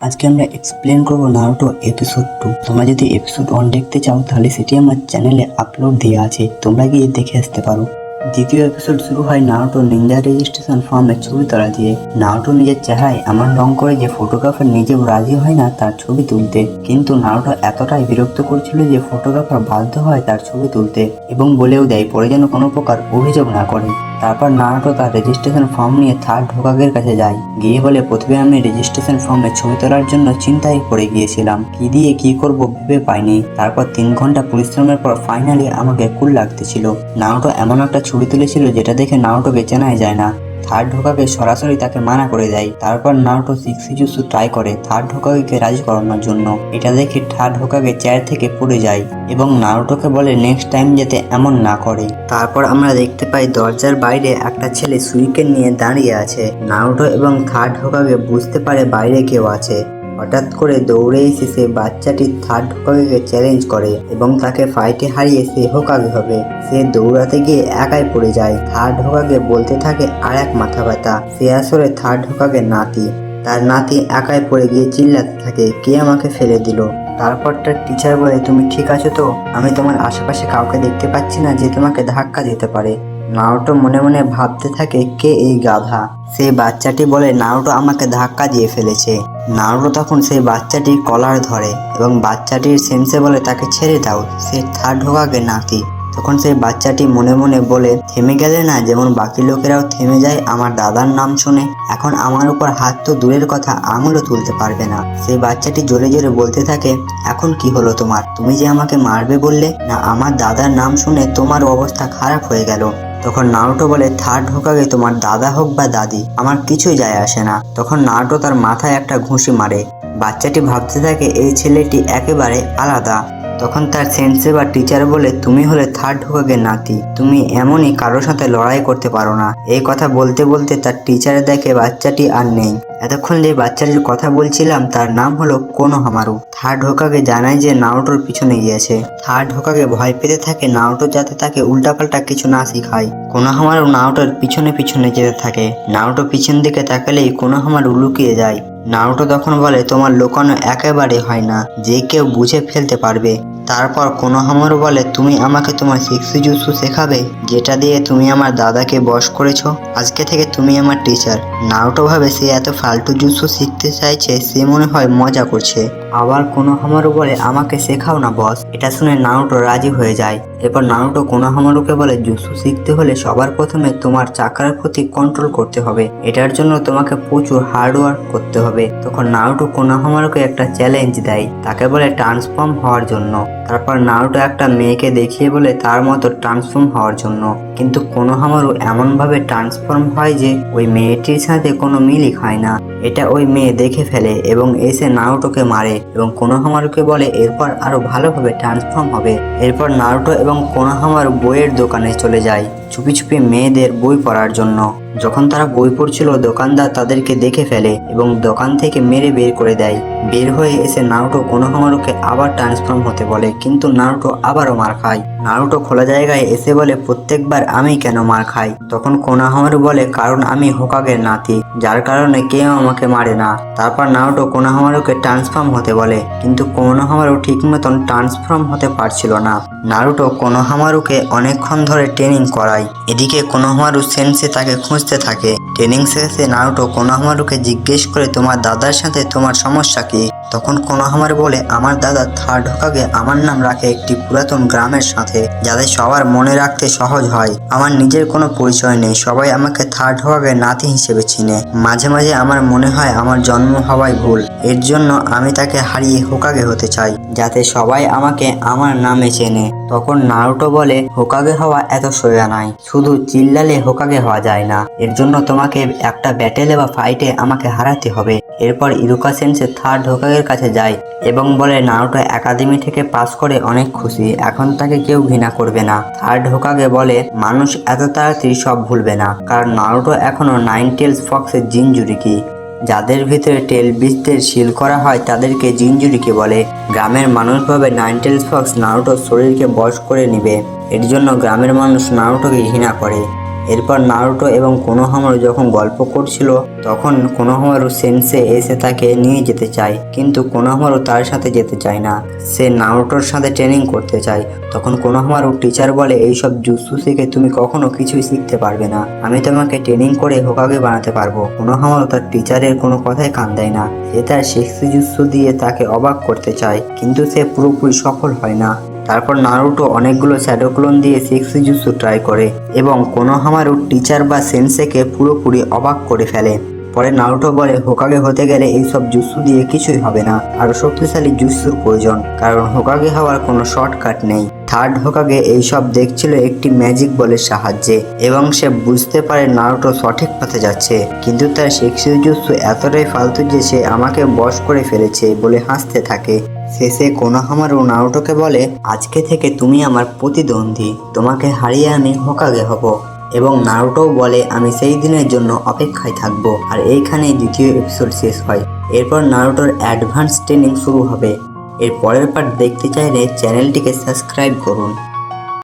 আজকে আমরা এক্সপ্লেন করবো নারুটো এপিসোড 2। তোমরা যদি এপিসোড 1 দেখতে চাও তাহলে সেটি আমার চ্যানেলে আপলোড দেওয়া আছে, তোমরা গিয়ে দেখে আসতে পারো। দ্বিতীয় এপিসোড শুরু হয় নারুটো নিনজা রেজিস্ট্রেশন ফর্মের ছবি তোলা দিয়ে। নারুটো নিজের চেহারায় এমন রং করে যে ফটোগ্রাফার নিজেও রাজি হয় না তার ছবি তুলতে, কিন্তু নারুটো এতটাই বিরক্ত করছিল যে ফটোগ্রাফার বাধ্য হয় তার ছবি তুলতে এবং বলেও দেয় পরে যেন কোনো প্রকার অভিযোগ না করে। তারপর নারুটো তার রেজিস্ট্রেশন ফর্ম নিয়ে থার্ড হোকাগের কাছে যায়, গিয়ে বলে প্রথমে আমি রেজিস্ট্রেশন ফর্মে ছবি তোলার জন্য চিন্তায় পড়ে গিয়েছিলাম, কি দিয়ে কি করব ভেবে পাইনি। তারপর 3 ঘন্টা পরিশ্রমের পর ফাইনালি আমাকে কুল লাগতেছিল। নারুটো এমন একটা ছবি তুলেছিল যেটা দেখে নারুটোকে চেনাই যায় না। থার্ড হোকাগে সরাসরি তাকে মানা করে দেয়। তারপর নারুটো শিক্সিজুৎসু ট্রাই করে থার্ড হোকাগেকে রাজি করানোর জন্য। এটা দেখে থার্ড হোকাগে চেয়ার থেকে পড়ে যায় এবং নারুটোকে বলে নেক্সট টাইম যাতে এমন না করে। তারপর আমরা দেখতে পাই দরজার বাইরে একটা ছেলে সুইকেন নিয়ে দাঁড়িয়ে আছে। নারুটো এবং থার্ড হোকাগে বুঝতে পারে বাইরে কেউ আছে। হঠাৎ করে দৌড়ে এসে সে বাচ্চাটি থার্ড হোকাগেকে চ্যালেঞ্জ করে এবং তাকে ফাইটে হারিয়ে সে হোকাগে হবে। সে দৌড়াতে গিয়ে একাই পড়ে যায়। থার্ড হোকাগে বলতে থাকে আর এক মাথা ব্যথা। সে আসলে থার্ড হোকাগের নাতি। তার নাতি একাই পড়ে গিয়ে চিল্লাতে থাকে, কে আমাকে ফেলে দিল। তারপর তার টিচার বলে, তুমি ঠিক আছো তো? আমি তোমার আশেপাশে কাউকে দেখতে পাচ্ছি না যে তোমাকে ধাক্কা দিতে পারে। নারুটো মনে মনে ভাবতে থাকে, কে এই গাধা। সেই বাচ্চাটি বলে নারুটো আমাকে ধাক্কা দিয়ে ফেলেছে। নারুটো তখন সেই বাচ্চাটির কলার ধরে এবং বাচ্চাটির সেন্সে বলে তাকে ছেড়ে দাও, সে থার্ড হোকাগে নাতি। তখন সেই বাচ্চাটি মনে মনে বলে, থেমে গেলে না, যেমন বাকি লোকেরাও থেমে যায় আমার দাদার নাম শুনে। এখন আমার উপর হাত তো দূরের কথা, আঙুলও তুলতে পারবে না। সেই বাচ্চাটি জোরে জোরে বলতে থাকে, এখন কি হলো তোমার? তুমি যে আমাকে মারবে বললে না, আমার দাদার নাম শুনে তোমার অবস্থা খারাপ হয়ে গেল। তখন নারুটো বলে, থার্ড হোকাগে তোমার দাদা হোক বা দাদি, আমার কিছুই যায় আসে না। তখন নারুটো তার মাথায় একটা ঘুষি মারে। বাচ্চাটি ভাবতে থাকে এই ছেলেটি একেবারে আলাদা। তখন তার সেন্সে বা টিচার বলে, তুমি হলে থার্ড হোকাগের নাতি, তুমি এমনই কারোর সাথে লড়াই করতে পারো না। এই কথা বলতে বলতে তার টিচার দেখে বাচ্চাটি আর নেই। এতক্ষণ যে বাচ্চাটির কথা বলছিলাম তার নাম হলো কোনোহামারু। থার্ড হোকাগে জানায় যে নারুটোর পিছনে গিয়েছে। থার্ড হোকাগে ভয় পেতে থাকে নারুটো যাতে তাকে উল্টাপাল্টা কিছু না শিখায়। কোনোহামারু নারুটোর পিছনে পিছনে যেতে থাকে। নারুটো পিছন দিকে তাকালেই কোনোহামারু লুকিয়ে যায়। নারুটো তখন বলে, তোমার লুকানো একেবারে হয় না, যে কেউ বুঝে ফেলতে পারবে। তারপর কোনোহামারু বলে, তুমি আমাকে তোমার শিক্সিজুৎসু শেখাবে, যেটা দিয়ে তুমি আমার দাদাকে বশ করেছো। আজকে থেকে তুমি আমার টিচার। নারুটো ভাবে সে এত ফালতু জুৎসু শিখতে চাইছে, সে মনে হয় মজা করছে। আবার কোনোহামারু বলে, আমাকে শেখাও না বস। এটা শুনে নারুটো রাজি হয়ে যায়। এরপর নারুটো কোনোহামারুকে বলে, জুৎসু শিখতে হলে সবার প্রথমে তোমার চাকরার প্রতি কন্ট্রোল করতে হবে। এটার জন্য তোমাকে প্রচুর হার্ডওয়ার্ক করতে হবে। তখন নারুটো কোনোহামারুকে একটা চ্যালেঞ্জ দেয়, তাকে বলে ট্রান্সফর্ম হওয়ার জন্য। তারপর নারুটো একটা মেয়েকে দেখিয়ে বলে তার মতো ট্রান্সফর্ম হওয়ার জন্য, কিন্তু কোনোহামারু এমনভাবে ট্রান্সফর্ম হয় যে ওই মেয়েটির সাথে কোনো মিলই খায় না। এটা ওই মেয়ে দেখে ফেলে এবং এসে নারুটোকে মারে এবং কোনোহামারুকে বলে এরপর আরো ভালোভাবে ট্রান্সফর্ম হবে। এরপর নারুটো এবং কোনোহামারু বইয়ের দোকানে চলে যায় চুপি চুপি মেয়েদের বই পড়ার জন্য। যখন তারা বই পড়ছিল দোকানদার তাদেরকে দেখে ফেলে এবং দোকান থেকে মেরে বের করে দেয়। বের হয়ে এসে নারুটো কোনোহামারুকে আবার ট্রান্সফর্ম হতে বলে, কিন্তু নারুটো আবারও মার খায়। নারুটো খোলা জায়গায় এসে বলে, প্রত্যেকবার আমি কেন মার খাই? তখন কোনোহামারু বলে, কারণ আমি হোকাগের নাতি, যার কারণে কেউ আমাকে মারে না। তারপর নারুটো কোনোহামারুকে ট্রান্সফর্ম হতে বলে, কিন্তু কোনোহামারু ঠিক মতন ট্রান্সফর্ম হতে পারছিল না। নারুটো কোনোহামারুকে অনেকক্ষণ ধরে ট্রেনিং করায়। এদিকে কোনোহামারু সেন্সে তাকে খুঁজতে থাকে। ট্রেনিং শেষে নারুটো কোনোহামারুকে জিজ্ঞেস করে, তোমার দাদার সাথে তোমার সমস্যা কি? তখন কোনোহামারু বলে, আমার দাদা থার্ড হোকাগে আমার নাম রাখে একটি পুরাতন গ্রামের সাথে, যাতে সবার মনে রাখতে সহজ হয়। আমার নিজের কোনো পরিচয় নেই, সবাই আমাকে থার্ড হোকাগে নাতি হিসেবে চিনে। মাঝে মাঝে আমার মনে হয় আমার জন্ম হওয়াই ভুল। এর জন্য আমি তাকে হারিয়ে হোকাগে হতে চাই, যাতে সবাই আমাকে আমার নামে চেনে। তখন নারুটো বলে, হোকাগে হওয়া এত সোজা নয়, শুধু চিল্লালে হোকাগে হওয়া যায় না। এর জন্য তোমাকে একটা ব্যাটেলে বা ফাইটে আমাকে হারাতে হবে। এরপর ইরুকা সেন্সে থার্ড হোকাগের কাছে যায় এবং বলে নারুটো একাডেমি থেকে পাস করে অনেক খুশি, এখন তাকে কেউ ঘৃণা করবে না। থার্ড হোকাগে বলে, মানুষ এত তাড়াতাড়ি সব ভুলবে না, কারণ নারুটো এখনো 9 টেলস ফক্সের জিনজুরিকি। যাদের ভিতরে টেল বিচদের সিল করা হয় তাদেরকে জিনজুরিকি বলে। গ্রামের মানুষ ভাবে 9 টেলস ফক্স নারুটোর শরীরকে বশ করে নিবে। এর জন্য গ্রামের মানুষ নারুটোকে ঘৃণা করে। এরপর নারুটো এবং কোনোহামারু যখন গল্প করছিল তখন কোনোহামারু সেন্সে এসে তাকে নিয়ে যেতে চায়, কিন্তু কোনোহামারু তার সাথে যেতে চায় না। সে নারুটোর সাথে ট্রেনিং করতে চায়। তখন কোনোহামারু টিচার বলে, এইসব জুৎসু শিখে তুমি কখনো কিছুই শিখতে পারবে না, আমি তোমাকে ট্রেনিং করে হোকাগে বানাতে পারবো। কোনোহামারু তার টিচারের কোনো কথায় কান দেয় না। সে তার শেক্সি জুৎসু দিয়ে তাকে অবাক করতে চায়, কিন্তু সে পুরোপুরি সফল হয় না। তারপর নারুটো অনেকগুলো শ্যাডো ক্লোন দিয়ে শেক্সি জুৎসু ট্রাই করে এবং কোনোহামারু টিচার বা সেন্সেকে পুরোপুরি অবাক করে ফেলে। পরে নারুটো বলে, হোকাগে হতে গেলে এইসব জুৎসু দিয়ে কিছুই হবে না, আরো শক্তিশালী জুৎসুর প্রয়োজন, কারণ হোকাগে হওয়ার কোনো শর্টকাট নেই। থার্ড হোকাগে এইসব দেখছিল একটি ম্যাজিক বলের সাহায্যে এবং সে বুঝতে পারে নারুটো সঠিক পথে যাচ্ছে, কিন্তু তার শেক্সি জুৎসু এতটাই ফালতু যে সে আমাকে বশ করে ফেলেছে বলে হাসতে থাকে। শেষে কোনোহামারু নারুটোকে বলে, আজকে থেকে তুমি আমার প্রতিদ্বন্দ্বী, তোমাকে হারিয়ে আমি হোকাগে হব। এবং নারুটোও বলে, আমি সেই দিনের জন্য অপেক্ষায় থাকবো। আর এইখানেই দ্বিতীয় এপিসোড শেষ হয়। এরপর নারুটোর অ্যাডভান্স ট্রেনিং শুরু হবে। এর পরের পার্ট দেখতে চাইলে চ্যানেলটিকে সাবস্ক্রাইব করুন।